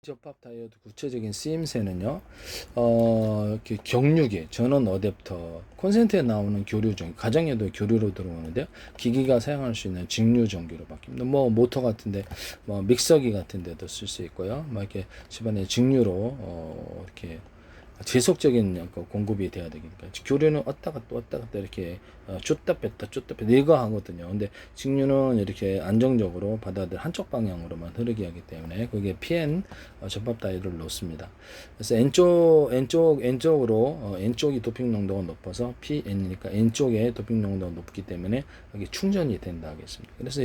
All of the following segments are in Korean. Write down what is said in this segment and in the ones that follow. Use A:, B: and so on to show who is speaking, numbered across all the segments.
A: 접합 다이오드 구체적인 쓰임새는요, 경유기, 전원 어댑터, 콘센트에 나오는 교류 종, 가정에도 교류로 들어오는데요. 기기가 사용할 수 있는 직류 전기로 바뀝니다. 뭐 모터 같은데, 뭐 믹서기 같은데도 쓸 수 있고요. 막 이렇게 집안에 직류로 이렇게 지속적인 공급이 돼야 되니까 교류는 왔다 갔다 이렇게 줬다 뺐다 이거 하거든요. 근데 직류는 이렇게 안정적으로 받아들 한쪽 방향으로만 흐르게 하기 때문에 그게 PN 접합 다이를 놓습니다. 그래서 N쪽으로 N쪽이 도핑 농도가 높아서 PN이니까 N쪽에 도핑 농도가 높기 때문에 여기 충전이 된다 하겠습니다. 그래서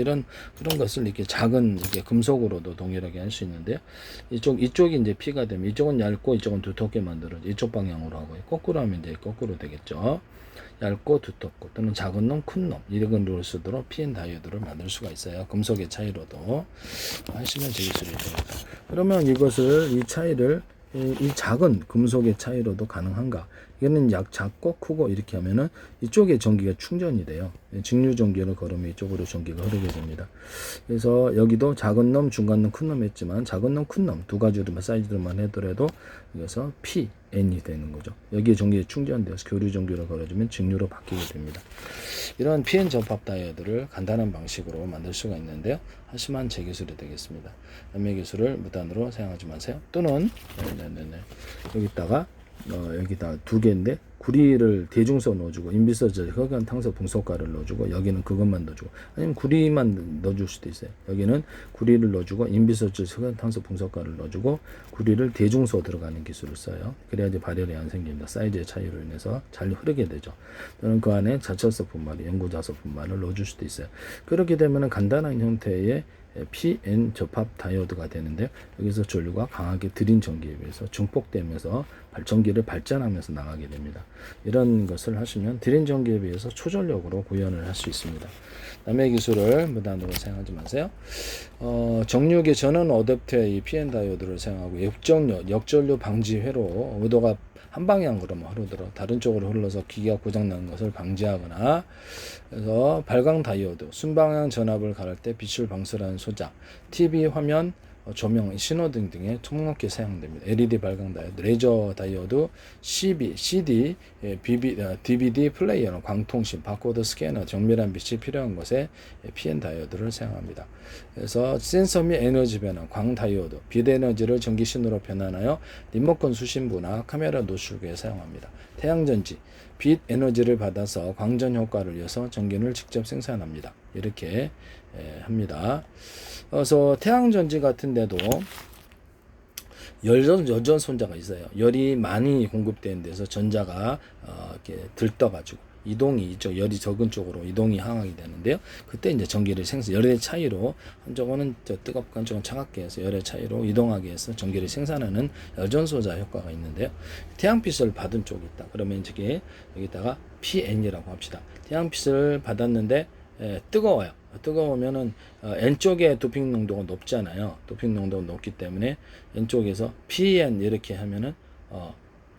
A: 그런 것을 이렇게 작은 이렇게 금속으로도 동일하게 할 수 있는데요. 이쪽이 이제 P가 되면 이쪽은 얇고 이쪽은 두텁게 만들어져 이쪽 방향으로 하고요. 거꾸로 하면 이제 거꾸로 되겠죠. 얇고 두텁고 또는 작은 놈, 큰 놈 이런 걸 쓰도록 PN 다이오드를 만들 수가 있어요. 금속의 차이로도 하시면 되겠습니다. 그러면 이 차이를 이 작은 금속의 차이로도 가능한가? 이거는 작고 크고 이렇게 하면은 이쪽에 전기가 충전이 돼요. 직류 전기를 걸으면 이쪽으로 전기가 흐르게 됩니다. 그래서 여기도 작은 놈, 중간 놈, 큰 놈 했지만 작은 놈, 큰 놈 두 가지로만 사이즈로만 하더라도 그래서 PN이 되는 거죠. 여기에 전기가 충전되어서 교류 전기를 걸어주면 직류로 바뀌게 됩니다. 이런 PN 접합 다이오드를 간단한 방식으로 만들 수가 있는데요. 하시만 제 기술이 되겠습니다. 남의 기술을 무단으로 사용하지 마세요. 또는 여기다 두 개인데 구리를 대중소 넣어주고 인비서절 흑연 탄소 분석가를 넣어주고 여기는 그것만 넣어주고 아니면 구리만 넣어줄 수도 있어요. 여기는 구리를 넣어주고 인비서절 흑연 탄소 분석가를 넣어주고 구리를 대중소 들어가는 기술을 써요. 그래야지 발열이 안 생깁니다. 사이즈의 차이로 인해서 잘 흐르게 되죠. 또는 그 안에 자철소 분말, 연고자소 분말을 넣어줄 수도 있어요. 그렇게 되면 간단한 형태의 PN 접합 다이오드가 되는데요. 여기서 전류가 강하게 들인 전기에 비해서 증폭되면서 전기를 발전하면서 나가게 됩니다. 이런 것을 하시면 들인 전기에 비해서 초전력으로 구현을 할 수 있습니다. 남의 기술을 무단으로 사용하지 마세요. 정류기 전원 어댑터의 이 PN 다이오드를 사용하고 역전류 방지 회로 의도가 한 방향으로만 흐르도록 다른 쪽으로 흘러서 기기가 고장나는 것을 방지하거나 그래서 발광 다이오드, 순방향 전압을 가를 때 빛을 방출하는 소자, TV 화면, 조명, 신호등 등에 통롭게 사용됩니다. LED 발광 다이오드, 레저 다이오드, CD, DVD 플레이어는 광통신, 바코드 스캐너, 정밀한 빛이 필요한 것에 PN 다이오드를 사용합니다. 그래서 센서 및 에너지 변환, 광 다이오드, 빛 에너지를 전기 신호로 변환하여 리모컨 수신부나 카메라 노출구에 사용합니다. 태양전지, 빛 에너지를 받아서 광전 효과를 이어서 전기를 직접 생산합니다. 이렇게 합니다. 그래서 태양전지 같은 데도 여전 손자가 있어요. 열이 많이 공급되는 데서 전자가 이렇게 들떠가지고 이동이 이쪽 열이 적은 쪽으로 이동이 항하게 되는데요. 그때 이제 전기를 열의 차이로 한쪽은 뜨겁고 한쪽은 차갑게 해서 열의 차이로 이동하게 해서 전기를 생산하는 여전소자 효과가 있는데요. 태양빛을 받은 쪽이 있다. 그러면 이제 여기다가 PN이라고 합시다. 태양빛을 받았는데 뜨거워요. 뜨거우면은 N쪽에 도핑 농도가 높잖아요. 도핑 농도가 높기 때문에 N쪽에서 PN 이렇게 하면은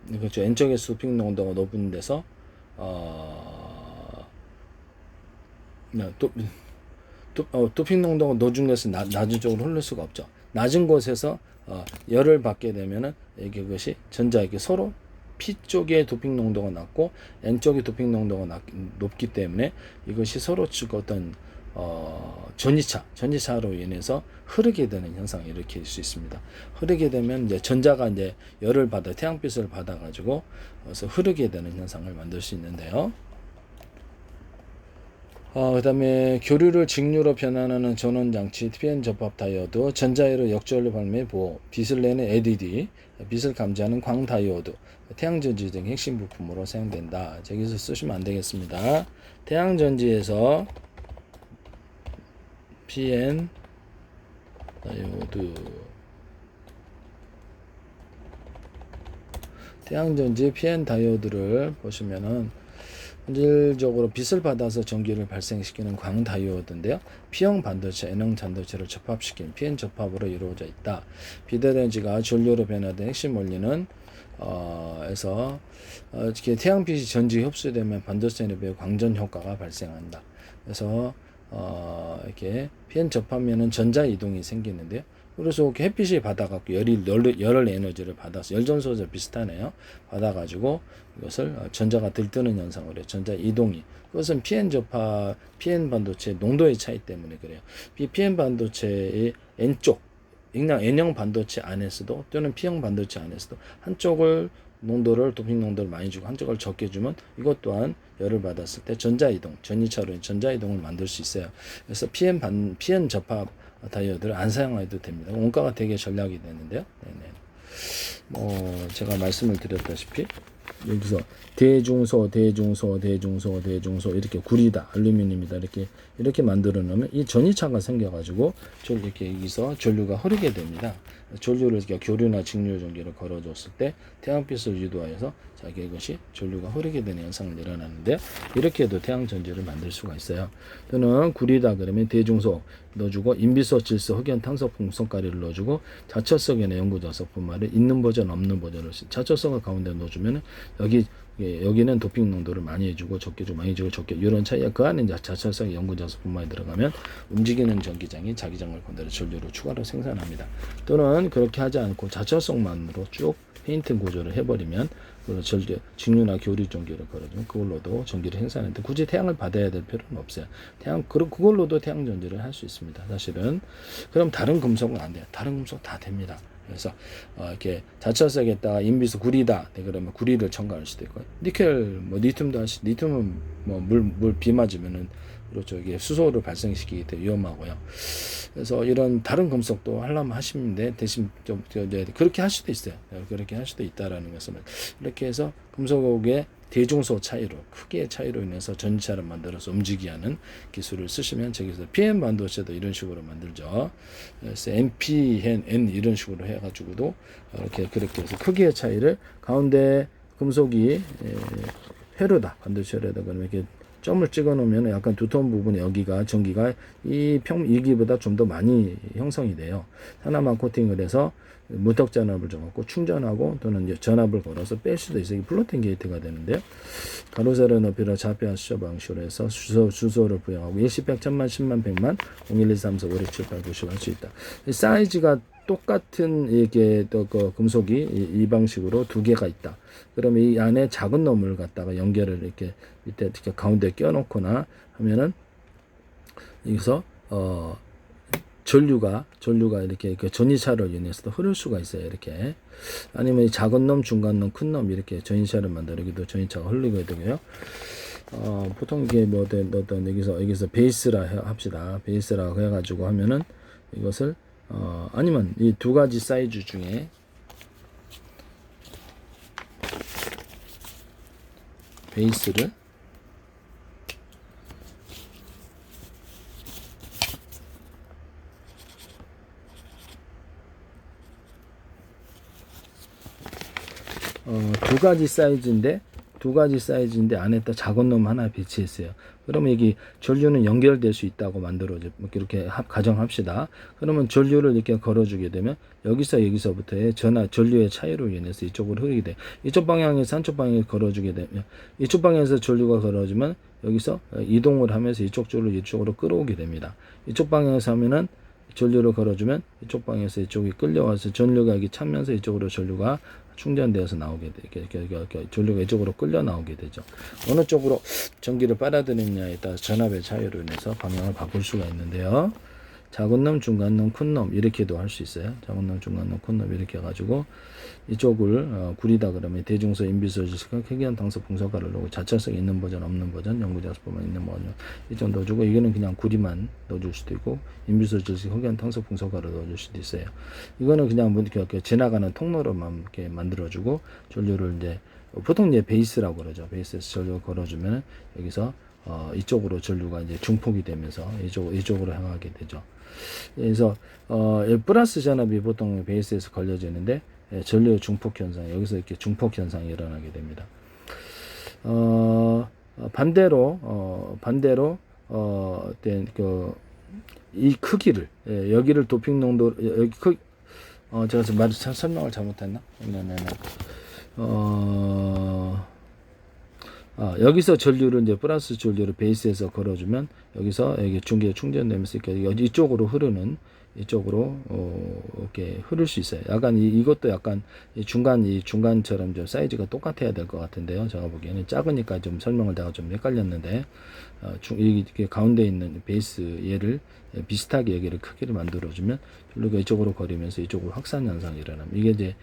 A: 그렇죠. N쪽에서 도핑 농도가 높은 데서 도핑 농도가 높은 곳에서 낮은 쪽으로 흐를 수가 없죠. 낮은 곳에서 열을 받게 되면은 이것이 전자에게 서로 P 쪽의 도핑 농도가 낮고 N 쪽의 도핑 농도가 높기 때문에 이것이 서로 어떤 전이차로 인해서 흐르게 되는 현상을 일으킬 수 있습니다. 흐르게 되면 이제 전자가 이제 열을 받아 태양빛을 받아 가지고 그래서 흐르게 되는 현상을 만들 수 있는데요. 그다음에 교류를 직류로 변환하는 전원장치 PN 접합 다이오드, 전자열을 역전류 발매 보호, 빛을 내는 LED, 빛을 감지하는 광 다이오드, 태양전지 등 핵심 부품으로 사용된다. 여기서 쓰시면 안 되겠습니다. 태양전지에서 PN 다이오드, 태양전지 PN 다이오드를 보시면은 본질적으로 빛을 받아서 전기를 발생시키는 광 다이오드인데요. P형 반도체, N형 반도체를 접합시킨 PN 접합으로 이루어져 있다. 빛 에너지가 전류로 변화된 핵심 원리는 이렇게 태양빛이 전지에 흡수되면 반도체 내부에 광전 효과가 발생한다. 그래서 이렇게 PN 접하면은 전자 이동이 생기는데요. 그래서 햇빛이 받아갖고 열을 에너지를 받아서 열전소자 비슷하네요. 받아가지고 이것을 전자가 들뜨는 현상으로 해요. 전자 이동이. 그것은 PN 반도체 농도의 차이 때문에 그래요. 이 PN 반도체의 N쪽, 그냥 N형 반도체 안에서도 또는 P형 반도체 안에서도 한쪽을 도핑 농도를 많이 주고 한쪽을 적게 주면 이것 또한 열을 받았을 때 전자이동, 전이차로 전자이동을 만들 수 있어요. 그래서 PN 접합 다이오드를 안 사용해도 됩니다. 원가가 되게 전략이 되는데요. 네네. 제가 말씀을 드렸다시피 여기서 대중소 이렇게 구리다, 알루미늄이다 이렇게 만들어 놓으면 이 전이차가 생겨가지고 이렇게 여기서 전류가 흐르게 됩니다. 전류를 이렇게 교류나 직류 전기를 걸어줬을 때 태양빛을 유도하여서 이것이 전류가 흐르게 되는 현상을 일어나는데 이렇게 해도 태양 전지를 만들 수가 있어요. 또는 구리다 그러면 대중소 넣어주고 인비소, 질소, 흑연, 탄소, 풍속가리를 넣어주고 자처석에는 연구자석분말을 있는 버전 없는 버전을 자처석을 가운데 넣어주면 여기는 도핑 농도를 많이 해주고 적게 주고 많이 주고 적게 이런 차이야. 그 안에 이제 자철성 연구자석분말이 들어가면 움직이는 전기장이 자기장을 건드려 전류를 추가로 생산합니다. 또는 그렇게 하지 않고 자철성만으로 쭉 페인팅 구조를 해버리면 직류나 교류 전기를 걸어주면 그걸로도 전기를 생산하는데 굳이 태양을 받아야 될 필요는 없어요. 그걸로도 태양 전지를 할 수 있습니다. 사실은. 그럼 다른 금속은 안 돼요. 다른 금속 다 됩니다. 그래서 이렇게 자철석에다가 인비소 구리다. 그러면 구리를 첨가할 수도 있고 니켈 리튬도 리튬은 물 비 맞으면은 그렇죠. 이게 수소를 발생시키기 때문에 위험하고요. 그래서 이런 다른 금속도 하려면 하시는데 대신 좀 그렇게 할 수도 있어요. 그렇게 할 수도 있다라는 것을 이렇게 해서 금속의 대중소 차이로 크기의 차이로 인해서 전지차를 만들어서 움직이게 하는 기술을 쓰시면 저기서 PM 반도체도 이런 식으로 만들죠. 그래서 NPN 이런 식으로 해가지고도 그렇게 해서 크기의 차이를 가운데 금속이 회로다 반도체 회로다 그러면 이렇게 점을 찍어 놓으면 약간 두터운 부분에 여기가 전기가 여기보다 좀 더 많이 형성이 돼요. 하나만 코팅을 해서 무턱 전압을 줘갖고 충전하고 또는 전압을 걸어서 뺄 수도 있어요. 플로팅 게이트가 되는데요. 가로 세로 높이로 좌표 수저 방식으로 해서 주소를 부여하고 일시백 천만 10만 100만 0 1 2 3 4 5 6 7 8 90 할 수 있다. 사이즈가 똑같은 이게 또 그 금속이 이 방식으로 두 개가 있다. 그러면 이 안에 작은 놈을 갖다가 연결을 이렇게 밑에 이렇게 가운데 껴놓거나 하면은 여기서 전류가 이렇게 전이차를 인해서도 흐를 수가 있어요. 이렇게 아니면 이 작은 놈, 중간 놈, 큰 놈 이렇게 전이차를 만들기도 전이차가 흐르게 되고요. 보통 이게 어떤 여기서 베이스라 합시다. 베이스라고 해가지고 하면은 이것을 아니면 이 두 가지 사이즈 중에 베이스를 두 가지 사이즈인데 안에다 작은 놈 하나 배치했어요. 그러면 여기 전류는 연결될 수 있다고 만들어져 이렇게 가정합시다. 그러면 전류를 이렇게 걸어주게 되면 여기서부터의 전류의 차이로 인해서 이쪽으로 흐르게 돼. 이쪽 방향에서 한쪽 방향에 걸어주게 되면 이쪽 방향에서 전류가 걸어주면 여기서 이동을 하면서 이쪽 줄을 이쪽으로 끌어오게 됩니다. 이쪽 방향에서 하면은 전류를 걸어주면 이쪽 방향에서 이쪽이 끌려와서 전류가 여기 차면서 이쪽으로 전류가 충전되어서 나오게 돼. 전류가 이쪽으로 끌려 나오게 되죠. 어느 쪽으로 전기를 빨아들이느냐에 따라 전압의 차이로 인해서 방향을 바꿀 수가 있는데요. 작은 놈, 중간 놈, 큰 놈 이렇게도 할 수 있어요. 작은 놈, 중간 놈, 큰 놈 이렇게 해가지고 이쪽을 구리다 그러면 대중소, 인비소, 질소, 흑연, 탄소, 풍속가를 넣고 자철성 있는 버전, 없는 버전, 연구자석분만 있는 버전 이 정도 넣어주고 이거는 그냥 구리만 넣어줄 수도 있고 인비소, 질소, 흑연, 탄소, 풍속가를 넣어줄 수도 있어요. 이거는 그냥 이렇게 지나가는 통로로만 이렇게 만들어주고 전류를 이제 보통 이제 베이스라고 그러죠. 베이스에서 전류를 걸어주면 여기서 이쪽으로 전류가 이제 중폭이 되면서 이쪽으로 향하게 되죠. 그래서 플러스 전압이 보통 베이스에서 걸려지는데 전류의 중폭 현상 여기서 이렇게 중폭 현상이 일어나게 됩니다. 반대로 이 크기를 여기를 도핑 농도 여기 제가 설명을 잘못했나? 여기서 전류를 이제 플러스 전류를 베이스에서 걸어주면 여기서 여기 중기에 충전되면서 이쪽으로 흐르는 이쪽으로 이렇게 흐를 수 있어요. 약간 이것도 약간 이 중간처럼 좀 사이즈가 똑같아야 될 것 같은데요. 제가 보기에는 작으니까 좀 설명을 내가 좀 헷갈렸는데 이게 가운데 있는 베이스 얘를 비슷하게 여기를 크기를 만들어주면 전류가 이쪽으로 거리면서 이쪽으로 확산 현상이 일어납니다. 이게 이제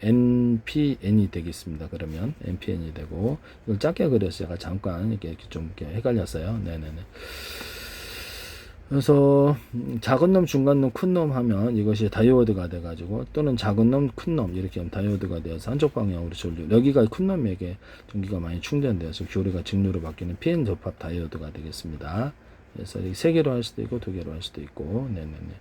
A: NPN이 되겠습니다. 그러면 NPN이 되고 이걸 작게 그려서 제가 잠깐 이렇게 좀 이렇게 헷갈렸어요. 네네네. 그래서 작은 놈, 중간 놈, 큰 놈 하면 이것이 다이오드가 돼가지고 또는 작은 놈, 큰 놈 이렇게 하면 다이오드가 되어서 한쪽 방향으로 전류 여기가 큰 놈에게 전기가 많이 충전되어서 교류가 직류로 바뀌는 PN 접합 다이오드가 되겠습니다. 그래서 세 개로 할 수도 있고 두 개로 할 수도 있고 네네네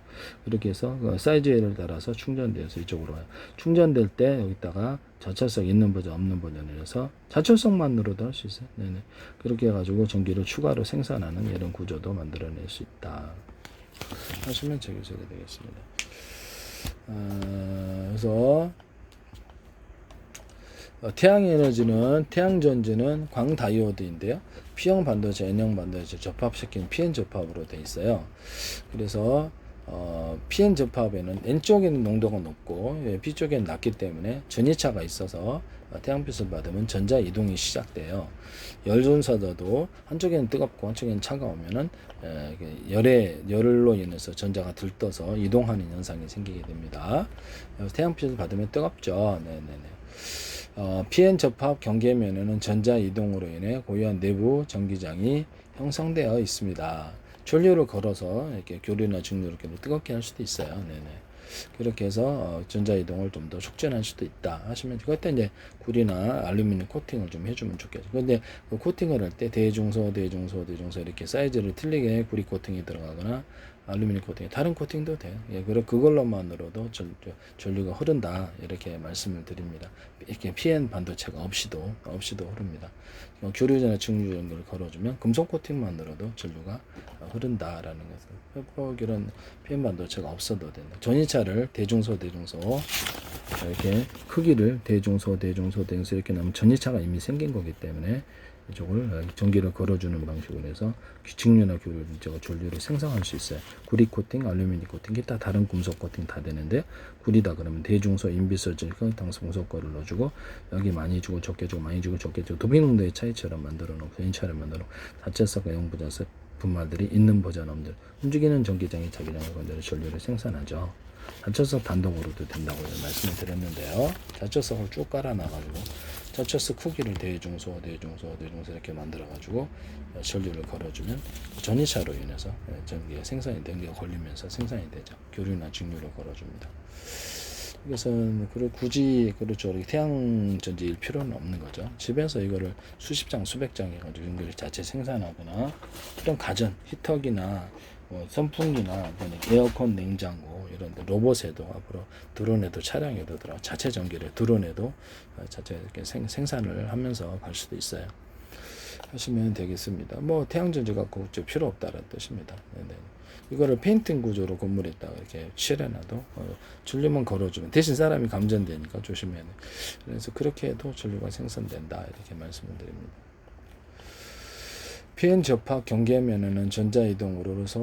A: 그렇게 해서 사이즈를 따라서 충전되어서 이쪽으로 와요. 충전될 때 여기다가 자철석 있는 버전 없는 버전을 해서 자철석만으로도 할 수 있어요. 네네 그렇게 해가지고 전기를 추가로 생산하는 이런 구조도 만들어낼 수 있다 하시면 제기소리 되겠습니다. 그래서 태양에너지는 태양전지는 광다이오드인데요. P형 반도체, N형 반도체 접합시킨 PN 접합으로 되어 있어요. 그래서 PN 접합에는 N쪽에는 농도가 높고 P쪽에는 낮기 때문에 전이차가 있어서 태양빛을 받으면 전자 이동이 시작돼요. 열존사도 한쪽에는 뜨겁고 한쪽에는 차가우면은 열로 인해서 전자가 들떠서 이동하는 현상이 생기게 됩니다. 태양빛을 받으면 뜨겁죠. 네네네. PN 접합 경계면에는 전자 이동으로 인해 고유한 내부 전기장이 형성되어 있습니다. 전류를 걸어서 이렇게 교류나 직류를 이렇게 뜨겁게 할 수도 있어요. 네네. 그렇게 해서 전자 이동을 좀 더 촉진할 수도 있다 하시면 그때 이제 구리나 알루미늄 코팅을 좀 해주면 좋겠죠. 근데 그 코팅을 할 때 대중소 이렇게 사이즈를 틀리게 구리 코팅이 들어가거나 알루미늄 코팅, 다른 코팅도 돼요. 예, 그걸로만으로도 전류가 흐른다 이렇게 말씀을 드립니다. 이렇게 PN 반도체가 없이도 흐릅니다. 교류전에 직류 연결을 걸어주면 금속 코팅만으로도 전류가 흐른다라는 것을 꼭 이런 PN 반도체가 없어도 된다. 전이차를 대중소 이렇게 크기를 대중소 이렇게 나면 전이차가 이미 생긴 거기 때문에 이쪽을 전기를 걸어주는 방식으로 해서 직류나 교류 전류를 생성할 수 있어요. 구리 코팅, 알루미늄 코팅, 기타 다른 금속 코팅 다 되는데 구리다 그러면 대중소, 인비설질, 당성소거를 넣어주고 여기 많이 주고 적게 주고 많이 주고 적게 주고 도비농도의 차이처럼 만들어 놓고 전이차를 만들어 놓고 자체석과 영부자석 분말들이 있는 버전 없는 움직이는 전기장이 자기장을 건드려 전류를 생산하죠. 자철석 단독으로도 된다고 말씀을 드렸는데요. 자철석을 쭉 깔아놔가지고 자철석 크기를 대중소 이렇게 만들어가지고 전류를 걸어주면 전이차로 인해서 전기가 걸리면서 생산이 되죠. 교류나 직류를 걸어줍니다. 이것은 굳이 그렇죠. 태양전지일 필요는 없는 거죠. 집에서 이거를 수십 장, 수백 장 해가지고 연결 자체 생산하거나 그런 가전, 히터기나 선풍기나 에어컨, 냉장고 이런 로봇에도 앞으로 드론에도 차량에도 들어 자체 전기를 드론에도 자체 이렇게 생산을 하면서 갈 수도 있어요. 하시면 되겠습니다. 뭐 태양전지가 굳이 필요 없다는 뜻입니다. 네네. 이거를 페인팅 구조로 건물에다가 이렇게 칠해놔도 전류만 걸어주면 대신 사람이 감전되니까 조심해야 돼. 그래서 그렇게 해도 전류가 생산된다 이렇게 말씀을 드립니다. PN 접합 경계면에는 전자이동으로서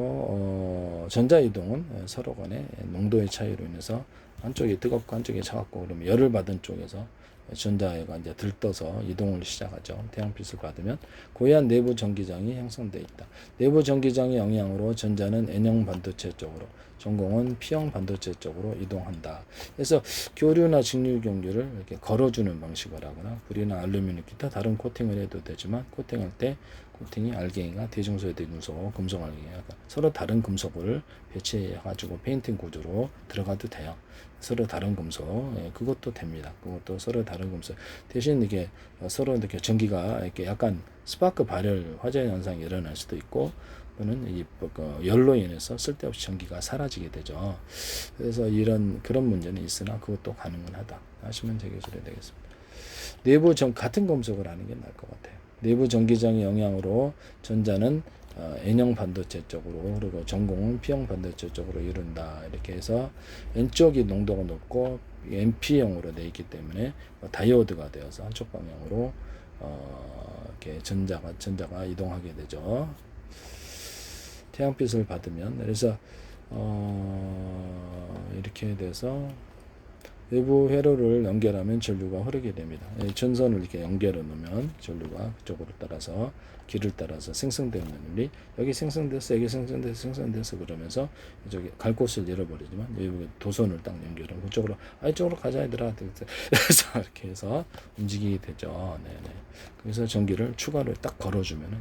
A: 전자이동은 서로 간의 농도의 차이로 인해서 한쪽이 뜨겁고 한쪽이 차갑고 그러면 열을 받은 쪽에서 전자가 이제 들떠서 이동을 시작하죠. 태양빛을 받으면 고유한 내부 전기장이 형성되어 있다. 내부 전기장의 영향으로 전자는 N형 반도체 쪽으로, 전공은 P형 반도체 쪽으로 이동한다. 그래서 교류나 직류 경류를 이렇게 걸어주는 방식을 하거나 구리나 알루미늄 기타 다른 코팅을 해도 되지만 코팅할 때 코팅이 알갱이가 대중소에 대중소, 금속 알갱이가 서로 다른 금속을 배치해가지고 페인팅 구조로 들어가도 돼요. 서로 다른 금속, 그것도 됩니다. 그것도 서로 다른 금속. 대신 이게 서로 이렇게 전기가 이렇게 약간 스파크 발열, 화재 현상이 일어날 수도 있고, 또는 이 열로 인해서 쓸데없이 전기가 사라지게 되죠. 그래서 그런 문제는 있으나 그것도 가능은 하다 하시면 되겠습니다. 내부 같은 금속을 하는 게 나을 것 같아요. 내부 전기장의 영향으로 전자는 N형 반도체 쪽으로 그리고 전공은 P형 반도체 쪽으로 이룬다. 이렇게 해서 N쪽이 농도가 높고 NP형으로 되어 있기 때문에 다이오드가 되어서 한쪽 방향으로 이렇게 전자가 이동하게 되죠. 태양빛을 받으면 그래서 이렇게 돼서 외부 회로를 연결하면 전류가 흐르게 됩니다. 전선을 이렇게 연결해 놓으면 전류가 그쪽으로 따라서 길을 따라서 생성되는 원리. 여기 생성돼서 여기 생성돼서 그러면서 저기 갈 곳을 잃어버리지만 여기 도선을 딱 연결하면 그쪽으로 이쪽으로 가자 얘들아. 그래서 이렇게 해서 움직이게 되죠. 네네. 그래서 전기를 추가로 딱 걸어주면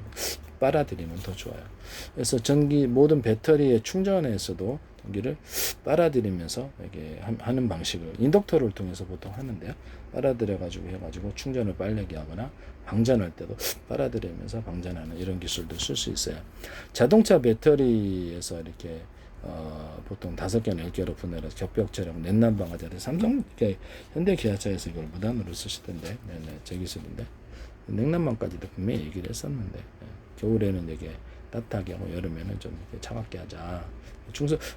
A: 빨아들이면 더 좋아요. 그래서 전기 모든 배터리의 충전에서도 전기를 빨아들이면서 이렇게 하는 방식을 인덕터를 통해서 보통 하는데요. 빨아들여 가지고 해가지고 충전을 빠르게 하거나 방전할 때도 빨아들이면서 방전하는 이런 기술도 쓸 수 있어요. 자동차 배터리에서 이렇게 보통 5개나 10개로 분해해서 격벽처럼 넷난방하자리 삼성, 현대 기아차에서 이걸 무단으로 쓰시던데, 네네, 제 기술인데 냉난방까지도 분명히 얘기를 했었는데, 겨울에는 이게 따뜻하게 하고 여름에는 좀 이렇게 차갑게 하자.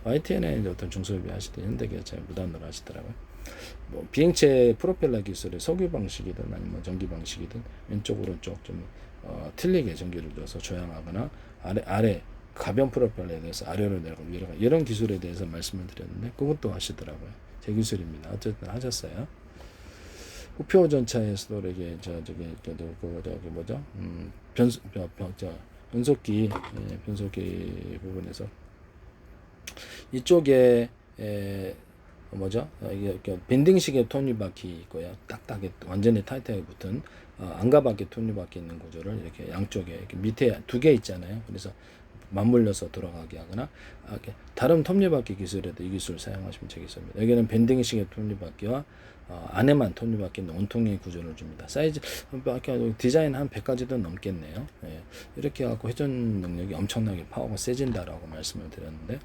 A: YTN에 어떤 중소기업이 하시던 현대기아차에 무단으로 하시더라고요. 뭐 비행체 프로펠러 기술의 석유 방식이든 아니면 전기 방식이든 왼쪽 오른쪽 좀 틀리게 전기를 줘서 조향하거나 아래 가변 프로펠러에 대해서 아래로 내려가고 위로 가 이런 기술에 대해서 말씀을 드렸는데 그것도 하시더라고요. 제 기술입니다. 어쨌든 하셨어요. 후표 전차에서도 이렇게 저기 뭐죠? 변속기 부분에서 이쪽에 뭐죠? 이게 밴딩식의 톱니바퀴 있고요. 딱딱하게 완전히 타이트하게 붙은 안가바퀴 톱니바퀴 있는 구조를 이렇게 양쪽에 이렇게 밑에 2개 있잖아요. 그래서 맞물려서 돌아가게 하거나 이렇게 다른 톱니바퀴 기술에도 이 기술을 사용하시면 되겠습니다. 여기는 밴딩식의 톱니바퀴와 안에만 톱니바퀴 있는 원통의 구조를 줍니다. 사이즈 디자인 한 100가지도 넘겠네요. 예, 이렇게 해갖고 회전 능력이 엄청나게 파워가 세진다라고 말씀을 드렸는데,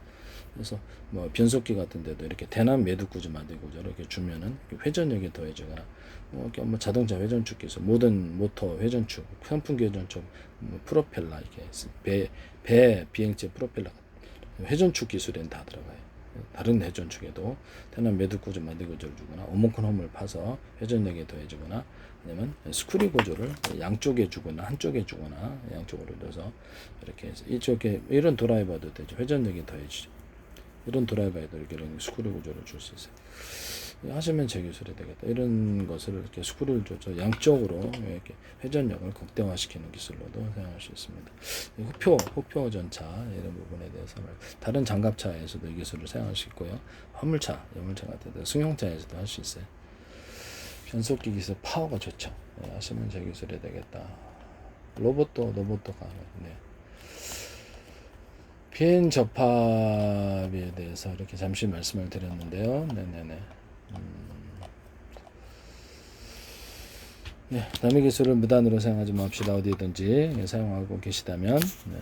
A: 그래서 뭐 변속기 같은 데도 이렇게 대남 매듭 구조 만들 구조를 이렇게 주면은 회전력이 더해지거나 뭐 자동차 회전축 기술, 모든 모터 회전축, 선풍기 회전축, 뭐 프로펠러 이렇게 비행체 프로펠러 회전축 기술에는 다 들어가요. 다른 회전축에도 대남 매듭 구조 만들 구조를 주거나 오목큰 홈을 파서 회전력이 더해지거나 아니면 스크류 구조를 양쪽에 주거나 한쪽에 주거나 양쪽으로 넣어서 이렇게 해서 이쪽에 이런 드라이버도 되죠. 회전력이 더해지죠. 이런 드라이버에도 이런 스크류 구조를 줄 수 있어요. 하시면 제 기술이 되겠다. 이런 것을 이렇게 스크류를 줘서 양쪽으로 이렇게 회전력을 극대화시키는 기술로도 사용할 수 있습니다. 후표 전차 이런 부분에 대해서는 다른 장갑차에서도 이 기술을 사용할 수 있고요. 화물차, 여물차 같은 데 승용차에서도 할 수 있어요. 변속기 기술 파워가 좋죠. 하시면 제 기술이 되겠다. 로봇도 가능. 네. 비행 접합에 대해서 이렇게 잠시 말씀을 드렸는데요. 네네네. 네, 남의 기술을 무단으로 사용하지 맙시다. 어디든지 사용하고 계시다면. 네.